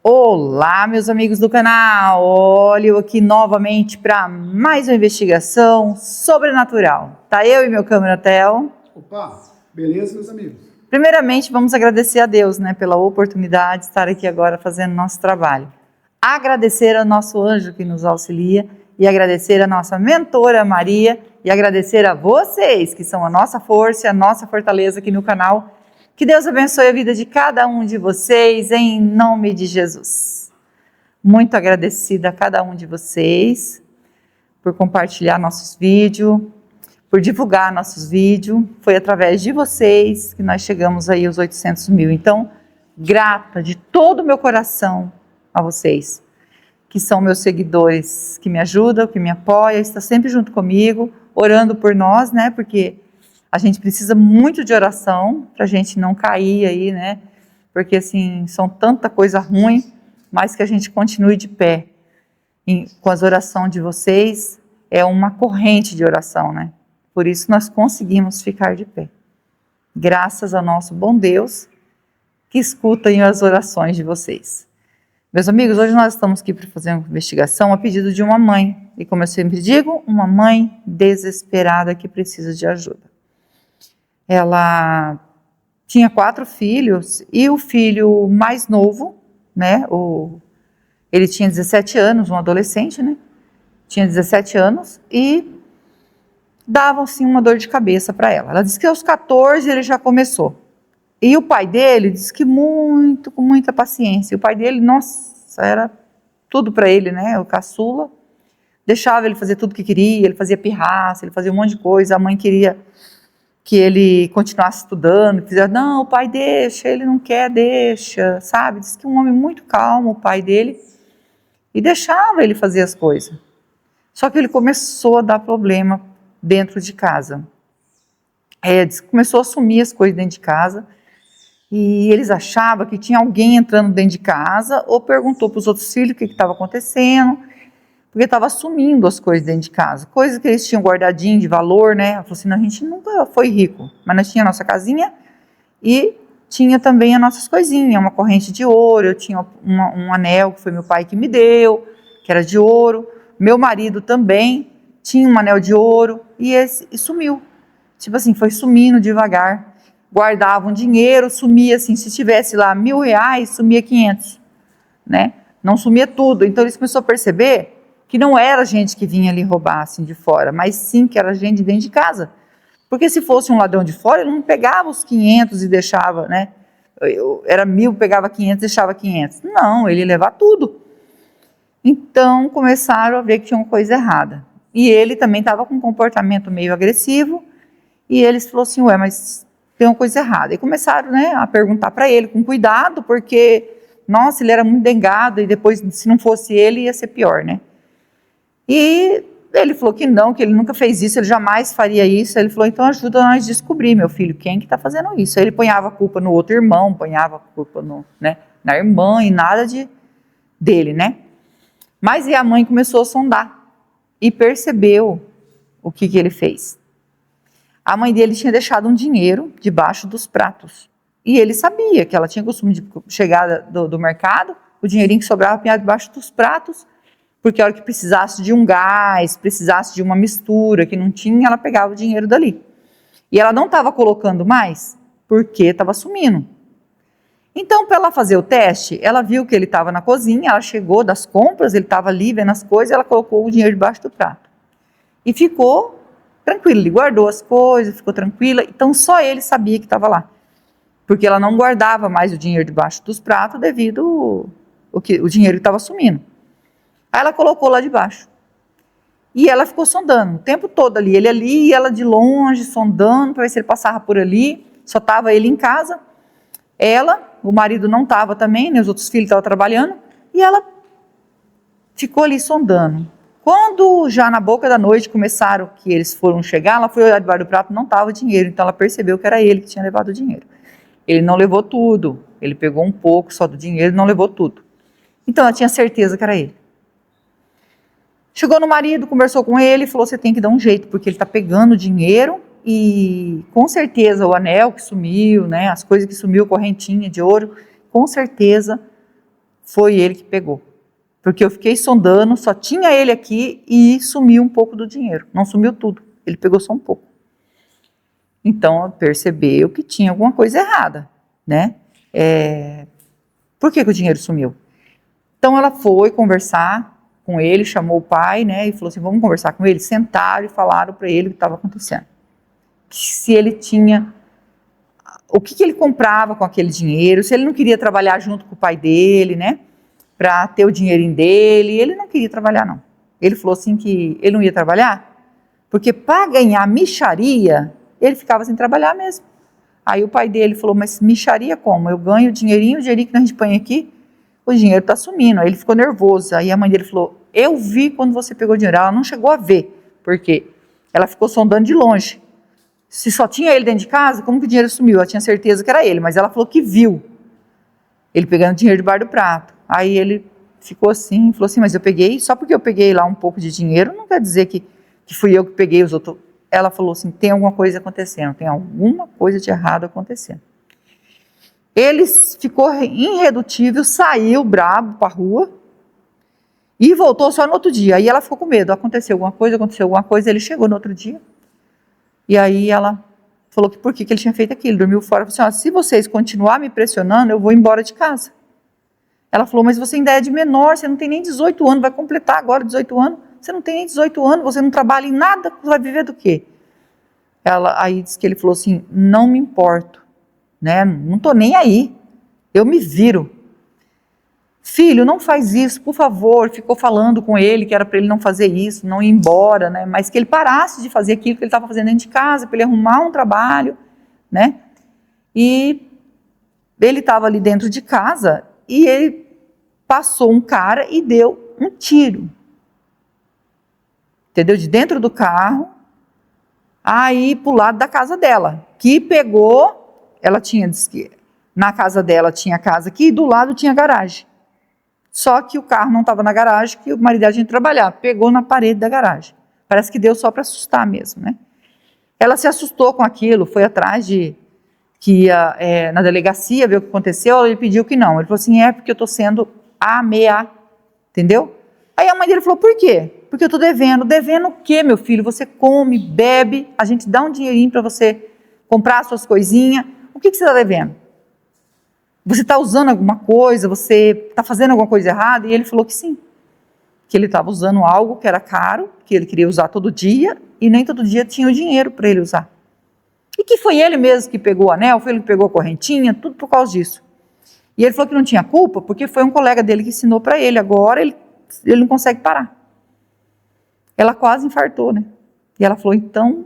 Olá, meus amigos do canal! Olha eu aqui novamente para mais uma investigação sobrenatural. Tá eu e meu câmera Theo. Opa, beleza, meus amigos? Primeiramente, vamos agradecer a Deus, pela oportunidade de estar aqui agora fazendo nosso trabalho. Agradecer ao nosso anjo que nos auxilia e agradecer a nossa mentora Maria e agradecer a vocês que são a nossa força e a nossa fortaleza aqui no canal. Que Deus abençoe a vida de cada um de vocês, em nome de Jesus. Muito agradecida a cada um de vocês por compartilhar nossos vídeos, por divulgar nossos vídeos. Foi através de vocês que nós chegamos aí aos 800 mil. Então, grata de todo o meu coração a vocês, que são meus seguidores, que me ajudam, que me apoiam, estão sempre junto comigo, orando por nós, porque a gente precisa muito de oração para a gente não cair aí, porque assim, são tanta coisa ruim, mas que a gente continue de pé. Com as orações de vocês, é uma corrente de oração, Por isso nós conseguimos ficar de pé. Graças ao nosso bom Deus, que escuta as orações de vocês. Meus amigos, hoje nós estamos aqui para fazer uma investigação a pedido de uma mãe. E como eu sempre digo, uma mãe desesperada que precisa de ajuda. Ela tinha 4 filhos e o filho mais novo, ele tinha 17 anos, um adolescente, tinha 17 anos e dava assim uma dor de cabeça para ela. Ela disse que aos 14 ele já começou. E o pai dele disse que com muita paciência. O pai dele, nossa, era tudo para ele, o caçula. Deixava ele fazer tudo que queria, ele fazia pirraça, ele fazia um monte de coisa. A mãe queria que ele continuasse estudando, não, o pai deixa, ele não quer, deixa, sabe? Diz que um homem muito calmo, o pai dele, e deixava ele fazer as coisas. Só que ele começou a dar problema dentro de casa. Diz que começou a sumir as coisas dentro de casa, e eles achavam que tinha alguém entrando dentro de casa, ou perguntou para os outros filhos o que estava acontecendo, porque estava sumindo as coisas dentro de casa, coisas que eles tinham guardadinho de valor, Ela falou assim, a gente nunca foi rico, mas nós tínhamos a nossa casinha e tinha também as nossas coisinhas, uma corrente de ouro, eu tinha um anel que foi meu pai que me deu, que era de ouro, meu marido também tinha um anel de ouro e sumiu, tipo assim, foi sumindo devagar, guardavam dinheiro, sumia assim, se tivesse lá R$1.000, sumia 500, Não sumia tudo, então eles começaram a perceber que não era gente que vinha ali roubar assim de fora, mas sim que era gente de dentro de casa. Porque se fosse um ladrão de fora, ele não pegava os 500 e deixava, Era 1.000, pegava 500 e deixava 500. Não, ele ia levar tudo. Então começaram a ver que tinha uma coisa errada. E ele também estava com um comportamento meio agressivo, e eles falaram assim, mas tem uma coisa errada. E começaram, a perguntar para ele com cuidado, porque, nossa, ele era muito dengado, e depois, se não fosse ele, ia ser pior, E ele falou que não, que ele nunca fez isso, ele jamais faria isso. Ele falou, então ajuda nós a descobrir, meu filho, quem que está fazendo isso. Aí ele ponhava a culpa no outro irmão, ponhava a culpa na irmã e nada dele, Mas e a mãe começou a sondar e percebeu o que ele fez. A mãe dele tinha deixado um dinheiro debaixo dos pratos. E ele sabia que ela tinha costume de chegar do mercado, o dinheirinho que sobrava punhado debaixo dos pratos, porque a hora que precisasse de um gás, precisasse de uma mistura que não tinha, ela pegava o dinheiro dali. E ela não estava colocando mais, porque estava sumindo. Então, para ela fazer o teste, ela viu que ele estava na cozinha, ela chegou das compras, ele estava ali vendo as coisas, ela colocou o dinheiro debaixo do prato. E ficou tranquila, ele guardou as coisas, ficou tranquila, então só ele sabia que estava lá. Porque ela não guardava mais o dinheiro debaixo dos pratos devido o dinheiro estava sumindo. Aí ela colocou lá debaixo. E ela ficou sondando o tempo todo ali. Ele ali e ela de longe, sondando para ver se ele passava por ali. Só estava ele em casa. O marido não estava também, os outros filhos estavam trabalhando. E ela ficou ali sondando. Quando já na boca da noite começaram que eles foram chegar, ela foi olhar debaixo do prato, não estava dinheiro. Então ela percebeu que era ele que tinha levado o dinheiro. Ele não levou tudo. Ele pegou um pouco só do dinheiro e não levou tudo. Então ela tinha certeza que era ele. Chegou no marido, conversou com ele e falou, você tem que dar um jeito, porque ele está pegando dinheiro e com certeza o anel que sumiu, as coisas que sumiu, correntinha de ouro, com certeza foi ele que pegou. Porque eu fiquei sondando, só tinha ele aqui e sumiu um pouco do dinheiro. Não sumiu tudo, ele pegou só um pouco. Então, percebeu que tinha alguma coisa errada, né? Por que o dinheiro sumiu? Então, ela foi conversar com ele, chamou o pai, né? E falou assim, vamos conversar com ele. Sentaram e falaram para ele o que estava acontecendo. Se ele tinha... O que ele comprava com aquele dinheiro, se ele não queria trabalhar junto com o pai dele, né? Para ter o dinheirinho dele. Ele não queria trabalhar, não. Ele falou assim que ele não ia trabalhar, porque para ganhar mixaria, ele ficava sem trabalhar mesmo. Aí o pai dele falou, mas mixaria como? Eu ganho o dinheirinho que a gente põe aqui, o dinheiro está sumindo. Aí ele ficou nervoso. Aí a mãe dele falou, eu vi quando você pegou o dinheiro. Ela não chegou a ver, porque ela ficou sondando de longe. Se só tinha ele dentro de casa, como que o dinheiro sumiu? Ela tinha certeza que era ele, mas ela falou que viu ele pegando dinheiro debaixo do prato. Aí ele ficou assim, falou assim, mas eu peguei, só porque eu peguei lá um pouco de dinheiro, não quer dizer que fui eu que peguei os outros. Ela falou assim, tem alguma coisa acontecendo, tem alguma coisa de errado acontecendo. Ele ficou irredutível, saiu brabo para a rua e voltou só no outro dia. Aí ela ficou com medo, aconteceu alguma coisa, ele chegou no outro dia. E aí ela falou que por que ele tinha feito aquilo, dormiu fora, falou assim, se vocês continuarem me pressionando, eu vou embora de casa. Ela falou, mas você ainda é de menor, você não tem nem 18 anos, vai completar agora 18 anos, você não tem nem 18 anos, você não trabalha em nada, você vai viver do quê? Aí disse que ele falou assim, não me importo, né? Não estou nem aí, eu me viro. Filho, não faz isso, por favor. Ficou falando com ele que era para ele não fazer isso, não ir embora, né? Mas que ele parasse de fazer aquilo que ele estava fazendo dentro de casa, para ele arrumar um trabalho, né? E ele estava ali dentro de casa e ele passou um cara e deu um tiro. Entendeu? De dentro do carro, aí pro lado da casa dela, que pegou, ela tinha, disse que na casa dela tinha a casa aqui e do lado tinha a garagem. Só que o carro não estava na garagem, que o marido dela tinha que trabalhar, pegou na parede da garagem. Parece que deu só para assustar mesmo, né? Ela se assustou com aquilo, foi atrás que ia na delegacia ver o que aconteceu, ele pediu que não. Ele falou assim, porque eu estou sendo ameaçado, entendeu? Aí a mãe dele falou, por quê? Porque eu estou devendo. Devendo o quê, meu filho? Você come, bebe, a gente dá um dinheirinho para você comprar as suas coisinhas. O que você está devendo? Você está usando alguma coisa? Você está fazendo alguma coisa errada? E ele falou que sim. Que ele estava usando algo que era caro, que ele queria usar todo dia, e nem todo dia tinha o dinheiro para ele usar. E que foi ele mesmo que pegou o anel, foi ele que pegou a correntinha, tudo por causa disso. E ele falou que não tinha culpa, porque foi um colega dele que ensinou para ele. Agora ele não consegue parar. Ela quase infartou, né? E ela falou, então,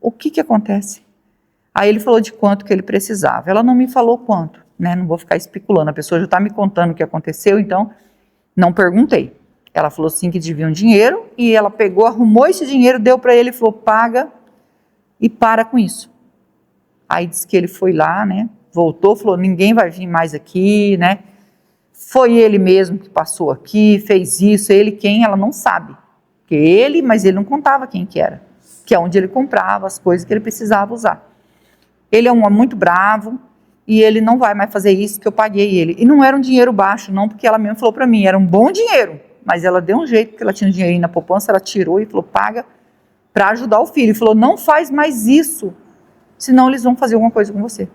o que acontece? Aí ele falou de quanto que ele precisava. Ela não me falou quanto, né? Não vou ficar especulando. A pessoa já está me contando o que aconteceu, então não perguntei. Ela falou sim que devia um dinheiro e ela pegou, arrumou esse dinheiro, deu para ele e falou, paga e para com isso. Aí disse que ele foi lá, né? Voltou, falou, ninguém vai vir mais aqui, né? Foi ele mesmo que passou aqui, fez isso, ele quem, ela não sabe. Que ele, mas ele não contava quem que era. Que é onde ele comprava as coisas que ele precisava usar. Ele é um homem muito bravo e ele não vai mais fazer isso que eu paguei ele. E não era um dinheiro baixo não, porque ela mesmo falou para mim, era um bom dinheiro. Mas ela deu um jeito, porque ela tinha um dinheirinho na poupança, ela tirou e falou, paga para ajudar o filho. E falou, não faz mais isso, senão eles vão fazer alguma coisa com você.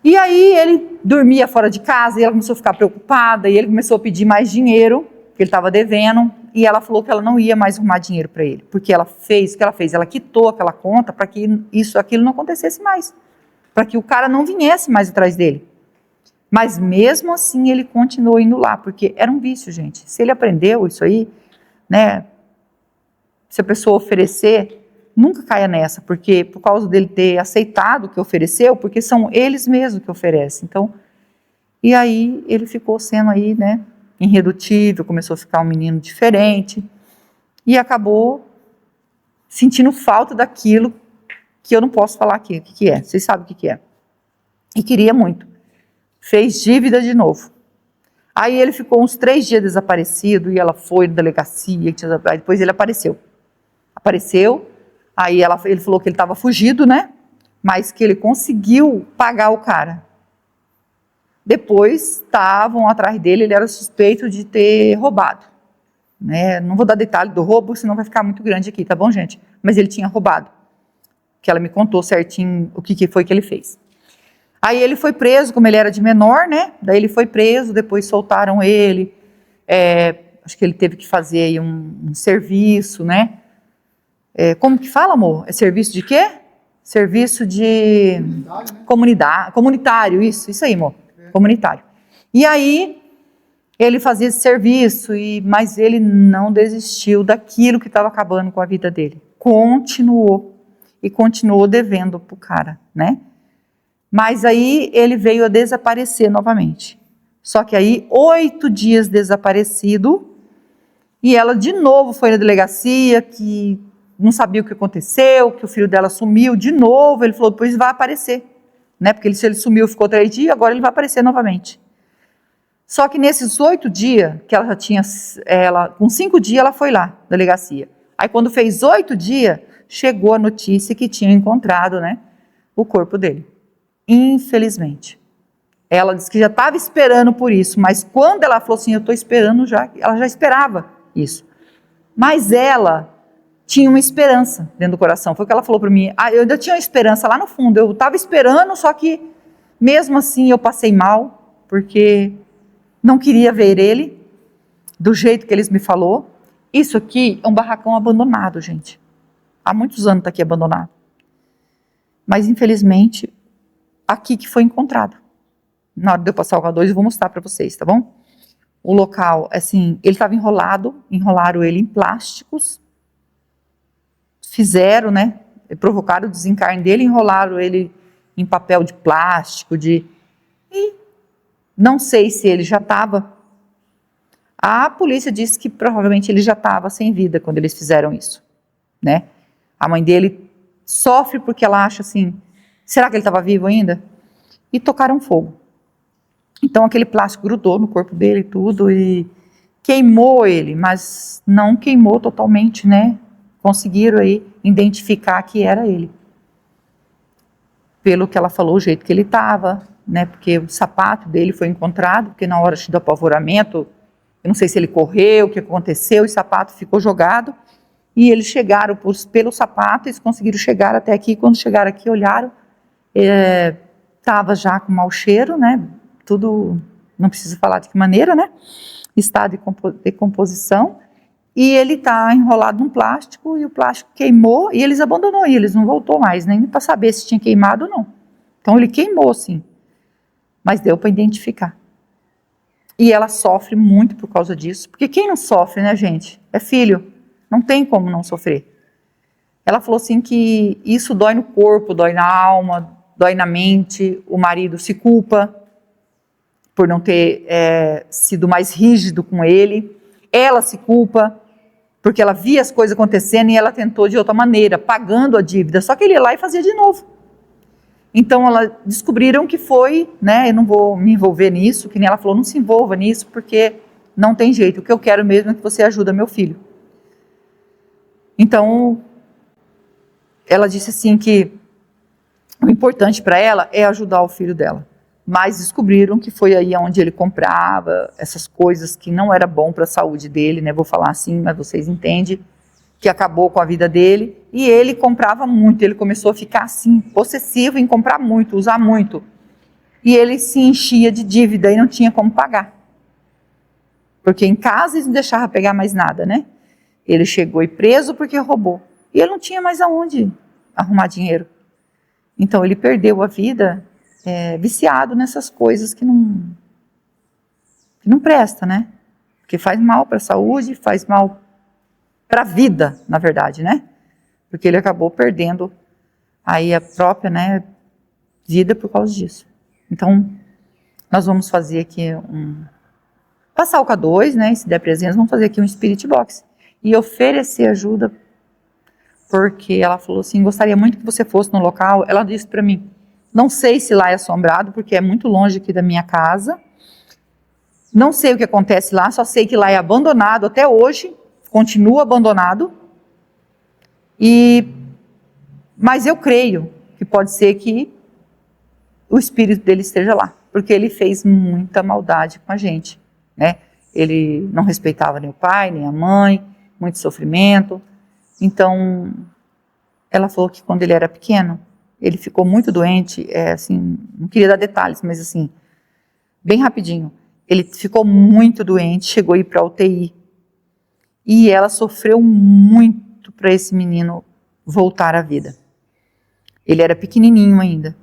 E aí ele dormia fora de casa e ela começou a ficar preocupada e ele começou a pedir mais dinheiro, que ele estava devendo, e ela falou que ela não ia mais arrumar dinheiro para ele, porque ela fez o que ela fez, ela quitou aquela conta para que aquilo não acontecesse mais, para que o cara não viesse mais atrás dele. Mas mesmo assim ele continuou indo lá, porque era um vício, gente. Se ele aprendeu isso aí, né, se a pessoa oferecer, nunca caia nessa, porque por causa dele ter aceitado o que ofereceu, porque são eles mesmos que oferecem. Então, e aí ele ficou sendo aí, né, irredutível, começou a ficar um menino diferente e acabou sentindo falta daquilo que eu não posso falar aqui, o que é, vocês sabem o que é. E queria muito. Fez dívida de novo. Aí ele ficou uns 3 dias desaparecido e ela foi na delegacia, aí depois ele apareceu. Aí ele falou que ele estava fugido, né? Mas que ele conseguiu pagar o cara. Depois estavam atrás dele, ele era suspeito de ter roubado. Né? Não vou dar detalhe do roubo, senão vai ficar muito grande aqui, tá bom, gente? Mas ele tinha roubado. Que ela me contou certinho o que foi que ele fez. Aí ele foi preso, como ele era de menor, né? Daí ele foi preso, depois soltaram ele. Acho que ele teve que fazer aí um serviço, né? Como que fala, amor? É serviço de quê? Serviço de Comunidade, né? comunitário, isso aí, amor. Comunitário. E aí ele fazia esse serviço, mas ele não desistiu daquilo que estava acabando com a vida dele. Continuou. E continuou devendo pro cara, né? Mas aí ele veio a desaparecer novamente. Só que aí, 8 dias desaparecido, e ela de novo foi na delegacia, que não sabia o que aconteceu, que o filho dela sumiu de novo. Ele falou, pois vai aparecer, né? Porque se ele sumiu, ficou 3 dias, agora ele vai aparecer novamente. Só que nesses 8 dias, que ela já tinha, com 5 dias ela foi lá, na delegacia. Aí quando fez 8 dias, chegou a notícia que tinham encontrado, né, o corpo dele. Infelizmente. Ela disse que já estava esperando por isso, mas quando ela falou assim, eu estou esperando já, ela já esperava isso. Mas ela tinha uma esperança dentro do coração, foi o que ela falou para mim, eu ainda tinha uma esperança lá no fundo, eu estava esperando, só que mesmo assim eu passei mal, porque não queria ver ele, do jeito que eles me falou. Isso aqui é um barracão abandonado, gente. Há muitos anos está aqui abandonado. Mas, infelizmente, aqui que foi encontrado. Na hora de eu passar o K2, eu vou mostrar para vocês, tá bom? O local, assim, ele estava enrolaram ele em plásticos, fizeram, né, provocaram o desencarne dele, enrolaram ele em papel de plástico, e não sei se ele já estava. A polícia disse que provavelmente ele já estava sem vida quando eles fizeram isso, né? A mãe dele sofre porque ela acha assim, será que ele estava vivo ainda? E tocaram fogo. Então aquele plástico grudou no corpo dele e tudo, e queimou ele, mas não queimou totalmente, né? Conseguiram aí identificar que era ele. Pelo que ela falou, o jeito que ele estava, né? Porque o sapato dele foi encontrado, porque na hora do apavoramento, eu não sei se ele correu, o que aconteceu, o sapato ficou jogado. E eles chegaram pelo sapato, eles conseguiram chegar até aqui. Quando chegaram aqui, olharam, estava já com mau cheiro, né? Tudo, não preciso falar de que maneira, né? Estado de decomposição. E ele está enrolado num plástico, e o plástico queimou, e eles abandonou, e eles não voltou mais, nem para saber se tinha queimado ou não. Então ele queimou, sim. Mas deu para identificar. E ela sofre muito por causa disso. Porque quem não sofre, né, gente? É filho. Não tem como não sofrer. Ela falou assim que isso dói no corpo, dói na alma, dói na mente. O marido se culpa por não ter sido mais rígido com ele. Ela se culpa porque ela via as coisas acontecendo e ela tentou de outra maneira, pagando a dívida. Só que ele ia lá e fazia de novo. Então, descobriram que foi, né, eu não vou me envolver nisso, que nem ela falou, não se envolva nisso, porque não tem jeito, o que eu quero mesmo é que você ajude meu filho. Então, ela disse assim que o importante para ela é ajudar o filho dela, mas descobriram que foi aí onde ele comprava essas coisas que não era bom para a saúde dele, né, vou falar assim, mas vocês entendem, que acabou com a vida dele, e ele comprava muito, ele começou a ficar assim, possessivo em comprar muito, usar muito, e ele se enchia de dívida e não tinha como pagar, porque em casa eles não deixavam pegar mais nada, né? Ele chegou e preso porque roubou, e ele não tinha mais aonde arrumar dinheiro, então ele perdeu a vida viciado nessas coisas que não presta, né? Porque faz mal para a saúde, faz mal para a vida, na verdade, né? Porque ele acabou perdendo aí a própria, né, vida por causa disso. Então, nós vamos fazer aqui passar o K2, né, e se der presença, vamos fazer aqui um Spirit Box e oferecer ajuda, porque ela falou assim, gostaria muito que você fosse no local. Ela disse para mim, não sei se lá é assombrado, porque é muito longe aqui da minha casa, não sei o que acontece lá, só sei que lá é abandonado até hoje, continua abandonado, mas eu creio que pode ser que o espírito dele esteja lá. porque ele fez muita maldade com a gente, né? Ele não respeitava nem o pai, nem a mãe, muito sofrimento. Então, ela falou que quando ele era pequeno, ele ficou muito doente, assim, não queria dar detalhes, mas assim, bem rapidinho. Ele ficou muito doente, chegou a ir para a UTI. E ela sofreu muito para esse menino voltar à vida. Ele era pequenininho ainda.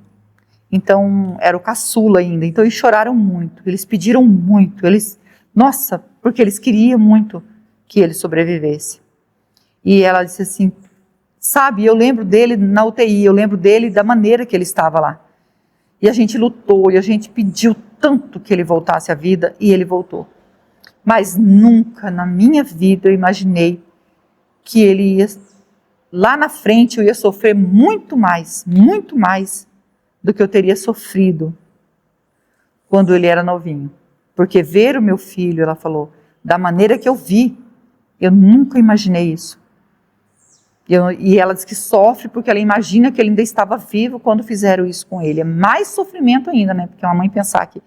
Então, era o caçula ainda. Então, eles choraram muito, eles pediram muito. Nossa, porque eles queriam muito que ele sobrevivesse. E ela disse assim, sabe, eu lembro dele na UTI, eu lembro dele da maneira que ele estava lá. E a gente lutou, e a gente pediu tanto que ele voltasse à vida, e ele voltou. Mas nunca na minha vida eu imaginei que ele ia, lá na frente eu ia sofrer muito mais do que eu teria sofrido quando ele era novinho. Porque ver o meu filho, ela falou, da maneira que eu vi, eu nunca imaginei isso. E ela diz que sofre porque ela imagina que ele ainda estava vivo quando fizeram isso com ele. É mais sofrimento ainda, né? Porque uma mãe pensar que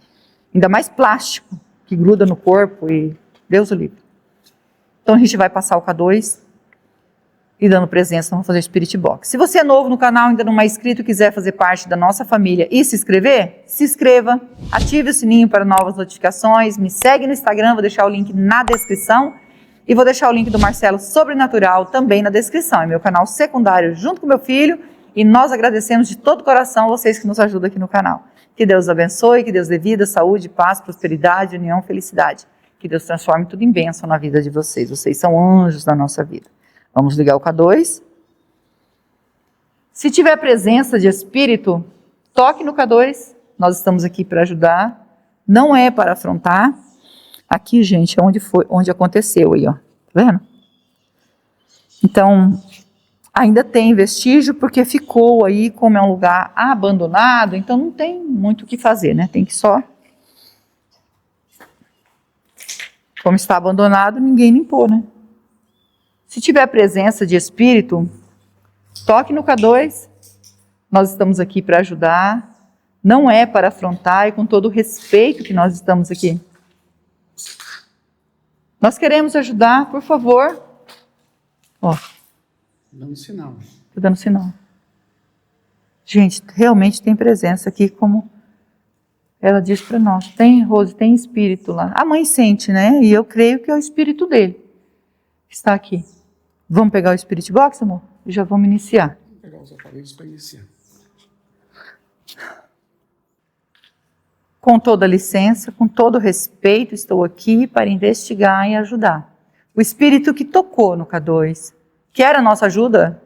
ainda mais plástico que gruda no corpo e Deus o livre. Então a gente vai passar o K2 e dando presença, vamos fazer o Spirit Box. Se você é novo no canal, ainda não é inscrito e quiser fazer parte da nossa família e se inscrever, se inscreva, ative o sininho para novas notificações, me segue no Instagram, vou deixar o link na descrição e vou deixar o link do Marcelo Sobrenatural também na descrição. É meu canal secundário junto com meu filho e nós agradecemos de todo o coração vocês que nos ajudam aqui no canal. Que Deus abençoe, que Deus dê vida, saúde, paz, prosperidade, união, felicidade. Que Deus transforme tudo em bênção na vida de vocês. Vocês são anjos da nossa vida. Vamos ligar o K2. Se tiver presença de espírito, toque no K2. Nós estamos aqui para ajudar. Não é para afrontar. Aqui, gente, é onde aconteceu aí, ó. Tá vendo? Então, ainda tem vestígio porque ficou aí, como é um lugar abandonado, então não tem muito o que fazer, né? Tem que só... Como está abandonado, ninguém limpou, né? Se tiver presença de espírito, toque no K2. Nós estamos aqui para ajudar. Não é para afrontar e com todo o respeito que nós estamos aqui. Nós queremos ajudar, por favor. Ó. Dando sinal. Estou dando sinal. Gente, realmente tem presença aqui, como ela diz para nós. Tem, Rose, tem espírito lá. A mãe sente, né? E eu creio que é o espírito dele que está aqui. Vamos pegar o Spirit Box, amor? E já vamos iniciar. Vamos pegar os aparelhos para iniciar. Com toda licença, com todo respeito, estou aqui para investigar e ajudar. O espírito que tocou no K2, quer a nossa ajuda?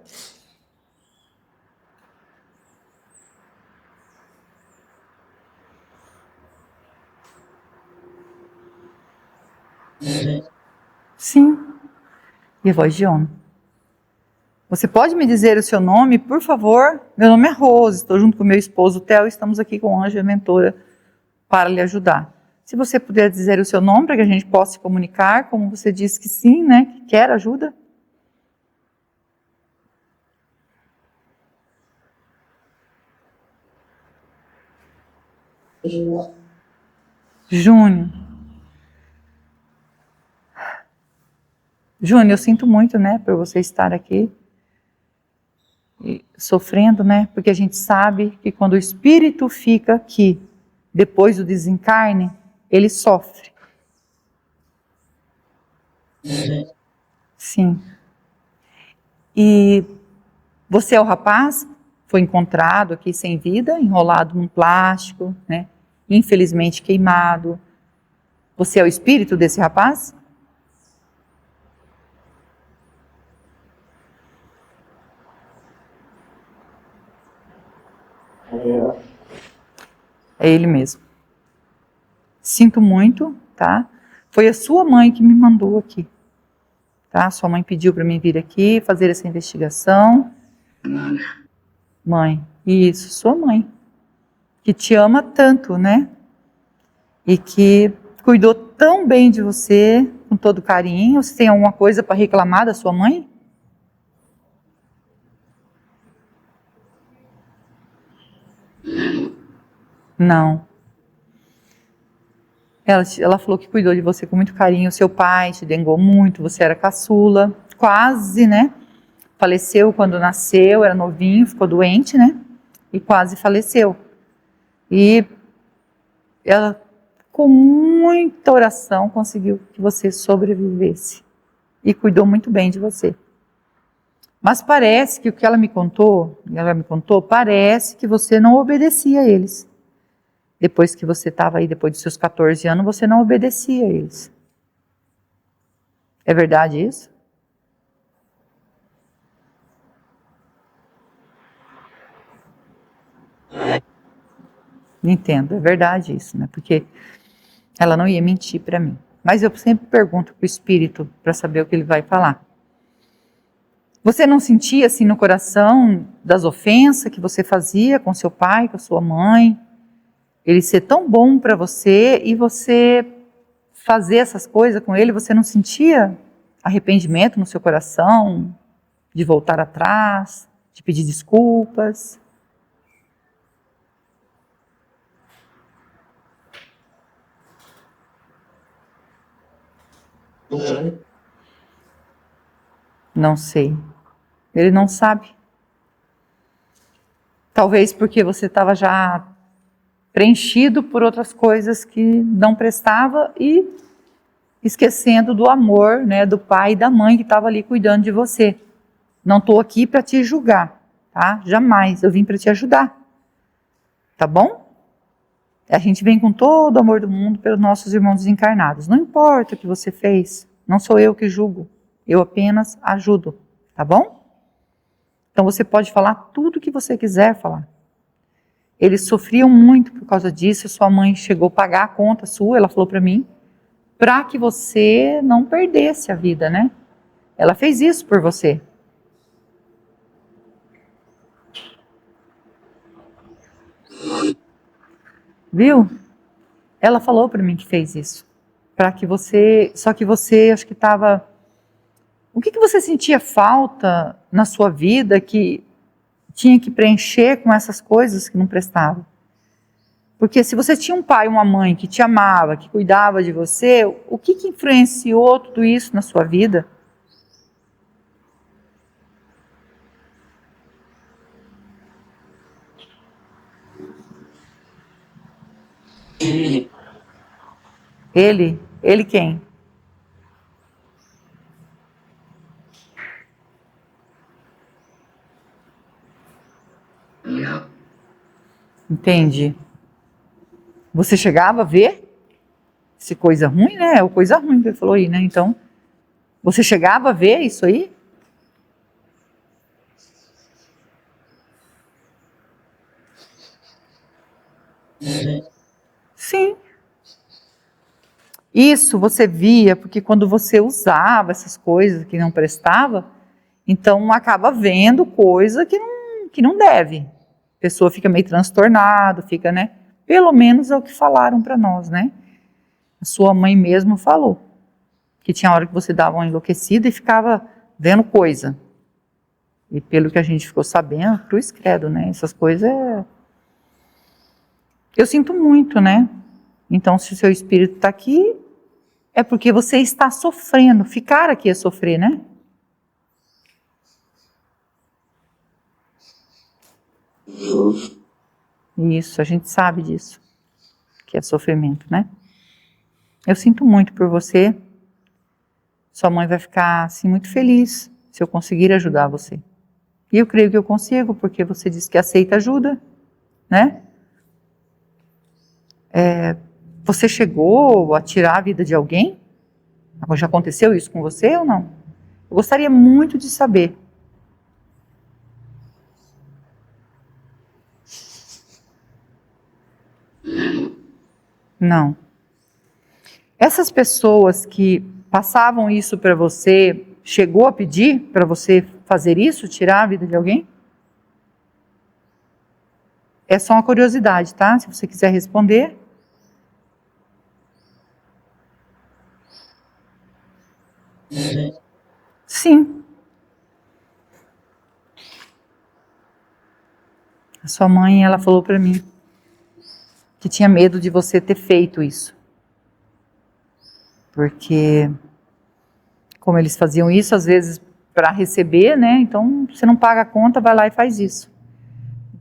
Sim. E a voz de homem. Você pode me dizer o seu nome, por favor? Meu nome é Rose, estou junto com meu esposo Theo, estamos aqui com o anjo e a mentora para lhe ajudar. Se você puder dizer o seu nome para que a gente possa se comunicar, como você disse que sim, né? Que quer ajuda. Júnior. Júnior, eu sinto muito, né, por você estar aqui e sofrendo, né, porque a gente sabe que quando o espírito fica aqui, depois do desencarne, ele sofre. Sim. E você é o rapaz? Foi encontrado aqui sem vida, enrolado num plástico, né, infelizmente queimado. Você é o espírito desse rapaz? É ele mesmo. Sinto muito, tá? Foi a sua mãe que me mandou aqui, tá? Sua mãe pediu para mim vir aqui fazer essa investigação. Mãe, isso, sua mãe, que te ama tanto, né? E que cuidou tão bem de você, com todo carinho. Você tem alguma coisa para reclamar da sua mãe? Não. Ela falou que cuidou de você com muito carinho. Seu pai te dengou muito, você era caçula, quase, né? Faleceu quando nasceu, era novinho, ficou doente, né? E quase faleceu. E ela, com muita oração, conseguiu que você sobrevivesse. E cuidou muito bem de você. Mas parece que o que ela me contou, parece que você não obedecia a eles. Depois que você estava aí, depois dos seus 14 anos, você não obedecia a eles. É verdade isso? Entendo, é verdade isso, né? Porque ela não ia mentir para mim. Mas eu sempre pergunto para o Espírito para saber o que ele vai falar. Você não sentia assim no coração das ofensas que você fazia com seu pai, com a sua mãe? Ele ser tão bom para você e você fazer essas coisas com ele, você não sentia arrependimento no seu coração, de voltar atrás, de pedir desculpas? Não sei. Ele não sabe. Talvez porque você estava já preenchido por outras coisas que não prestava e esquecendo do amor, né, do pai e da mãe que estava ali cuidando de você. Não estou aqui para te julgar, tá? Jamais. Eu vim para te ajudar. Tá bom? A gente vem com todo o amor do mundo pelos nossos irmãos desencarnados. Não importa o que você fez. Não sou eu que julgo. Eu apenas ajudo. Tá bom? Então você pode falar tudo o que você quiser falar. Eles sofriam muito por causa disso. Sua mãe chegou a pagar a conta sua, ela falou para mim, para que você não perdesse a vida, né? Ela fez isso por você. Viu? Ela falou para mim que fez isso. Para que você... Só que você, acho que estava... O que você sentia falta na sua vida que tinha que preencher com essas coisas que não prestavam? Porque se você tinha um pai e uma mãe que te amava, que cuidava de você, o que influenciou tudo isso na sua vida? Ele quem? Entende? Você chegava a ver se coisa ruim, né? É o coisa ruim que ele falou aí, né? Então, você chegava a ver isso aí? Sim. Isso você via, porque quando você usava essas coisas que não prestava, então acaba vendo coisa que não deve. A pessoa fica meio transtornada, fica, né? Pelo menos é o que falaram para nós, né? A sua mãe mesmo falou que tinha hora que você dava uma enlouquecida e ficava vendo coisa. E pelo que a gente ficou sabendo, cruz credo, né? Essas coisas eu sinto muito, né? Então, se o seu espírito está aqui, é porque você está sofrendo. Ficar aqui é sofrer, né? Isso, a gente sabe disso, que é sofrimento, né? Eu sinto muito por você. Sua mãe vai ficar, assim, muito feliz se eu conseguir ajudar você. E eu creio que eu consigo, porque você disse que aceita ajuda, né? Você chegou a tirar a vida de alguém? Já aconteceu isso com você ou não? Eu gostaria muito de saber. Não. Essas pessoas que passavam isso para você, chegou a pedir para você fazer isso, tirar a vida de alguém? É só uma curiosidade, tá? Se você quiser responder. Sim. A sua mãe, ela falou para mim que tinha medo de você ter feito isso. Porque como eles faziam isso, às vezes para receber, né? Então você não paga a conta, vai lá e faz isso.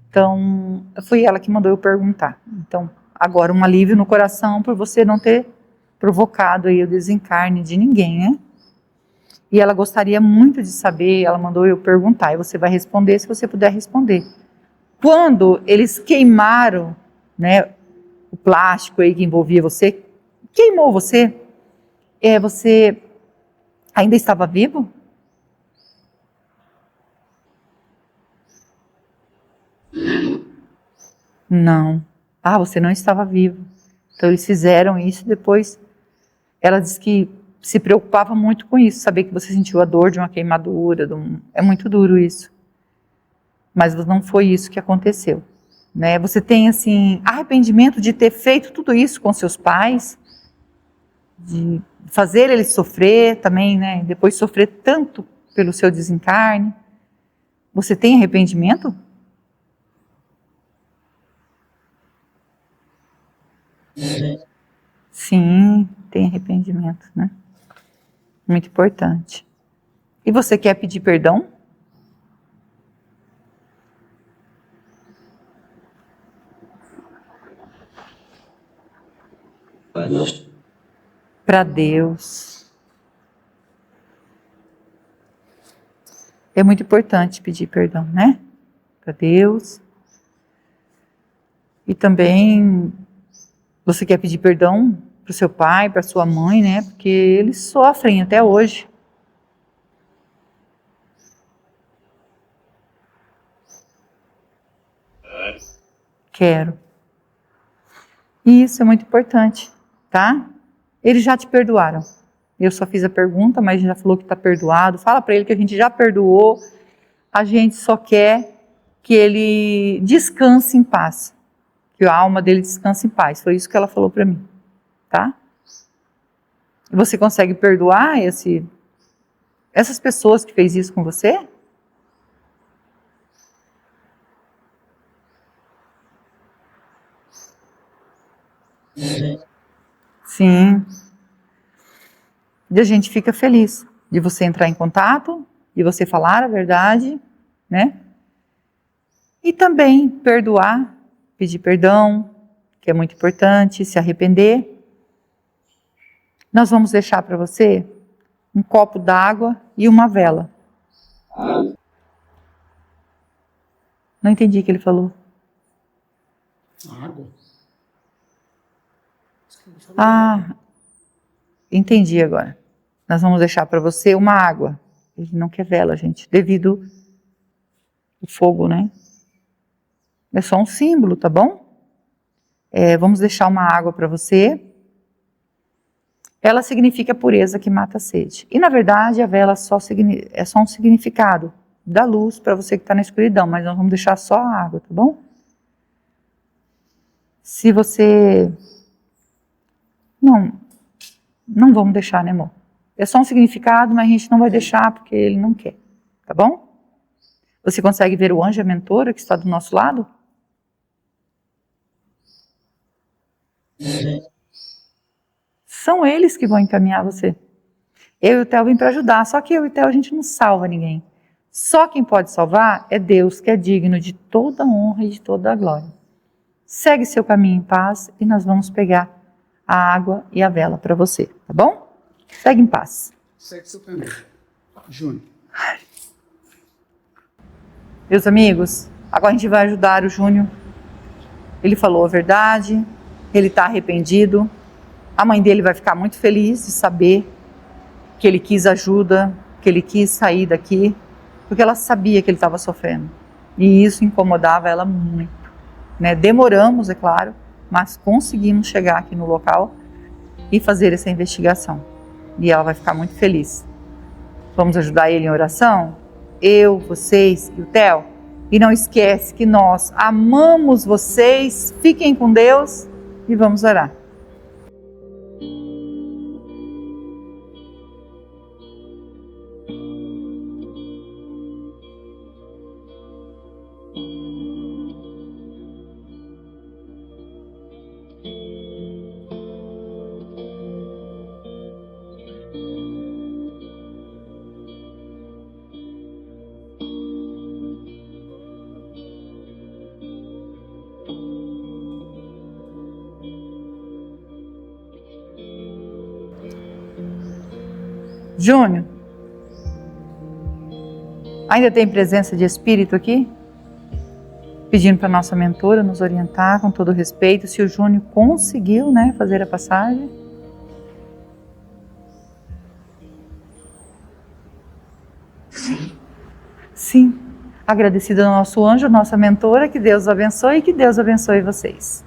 Então foi ela que mandou eu perguntar. Então agora um alívio no coração por você não ter provocado aí o desencarne de ninguém, né? E ela gostaria muito de saber, ela mandou eu perguntar, e você vai responder se você puder responder. Quando eles queimaram, né, o plástico aí que envolvia você, queimou você, você ainda estava vivo? Não. Ah, você não estava vivo. Então eles fizeram isso e depois ela disse que se preocupava muito com isso, saber que você sentiu a dor de uma queimadura, é muito duro isso. Mas não foi isso que aconteceu, né? Você tem assim arrependimento de ter feito tudo isso com seus pais, de fazer eles sofrer também, né? Depois sofrer tanto pelo seu desencarne. Você tem arrependimento? Sim, tem arrependimento, né? Muito importante. E você quer pedir perdão? Para Deus. É muito importante pedir perdão, né? Para Deus. E também você quer pedir perdão para o seu pai, para sua mãe, né? Porque eles sofrem até hoje. Quero. E isso é muito importante, tá? Eles já te perdoaram. Eu só fiz a pergunta, mas já falou que está perdoado. Fala para ele que a gente já perdoou. A gente só quer que ele descanse em paz. Que a alma dele descanse em paz. Foi isso que ela falou para mim, tá? E você consegue perdoar essas pessoas que fez isso com você? Sim. E a gente fica feliz de você entrar em contato, de você falar a verdade, né? E também perdoar, pedir perdão, que é muito importante, se arrepender. Nós vamos deixar para você um copo d'água e uma vela. Não entendi o que ele falou. Água? Ah, entendi agora. Nós vamos deixar para você uma água. Ele não quer vela, gente, devido ao fogo, né? É só um símbolo, tá bom? Vamos deixar uma água para você. Ela significa a pureza que mata a sede. E na verdade a vela é só um significado da luz para você que está na escuridão, mas nós vamos deixar só a água, tá bom? Se você... Não vamos deixar, né, amor? É só um significado, mas a gente não vai deixar porque ele não quer, tá bom? Você consegue ver o anjo e a mentora que está do nosso lado? São eles que vão encaminhar você. Eu e o Theo vim para ajudar, só que eu e o Theo a gente não salva ninguém. Só quem pode salvar é Deus, que é digno de toda honra e de toda a glória. Segue seu caminho em paz e nós vamos pegar a água e a vela para você, tá bom? Segue em paz. Segue seu caminho. Júnior. Meus amigos, agora a gente vai ajudar o Júnior. Ele falou a verdade, ele está arrependido. A mãe dele vai ficar muito feliz de saber que ele quis ajuda, que ele quis sair daqui, porque ela sabia que ele estava sofrendo. E isso incomodava ela muito, né? Demoramos, é claro, mas conseguimos chegar aqui no local e fazer essa investigação. E ela vai ficar muito feliz. Vamos ajudar ele em oração? Eu, vocês e o Theo. E não esquece que nós amamos vocês. Fiquem com Deus e vamos orar. Júnior? Ainda tem presença de espírito aqui? Pedindo para nossa mentora nos orientar com todo respeito, se o Júnior conseguiu, né, fazer a passagem. Sim. Agradecida ao nosso anjo, nossa mentora, que Deus abençoe e que Deus abençoe vocês.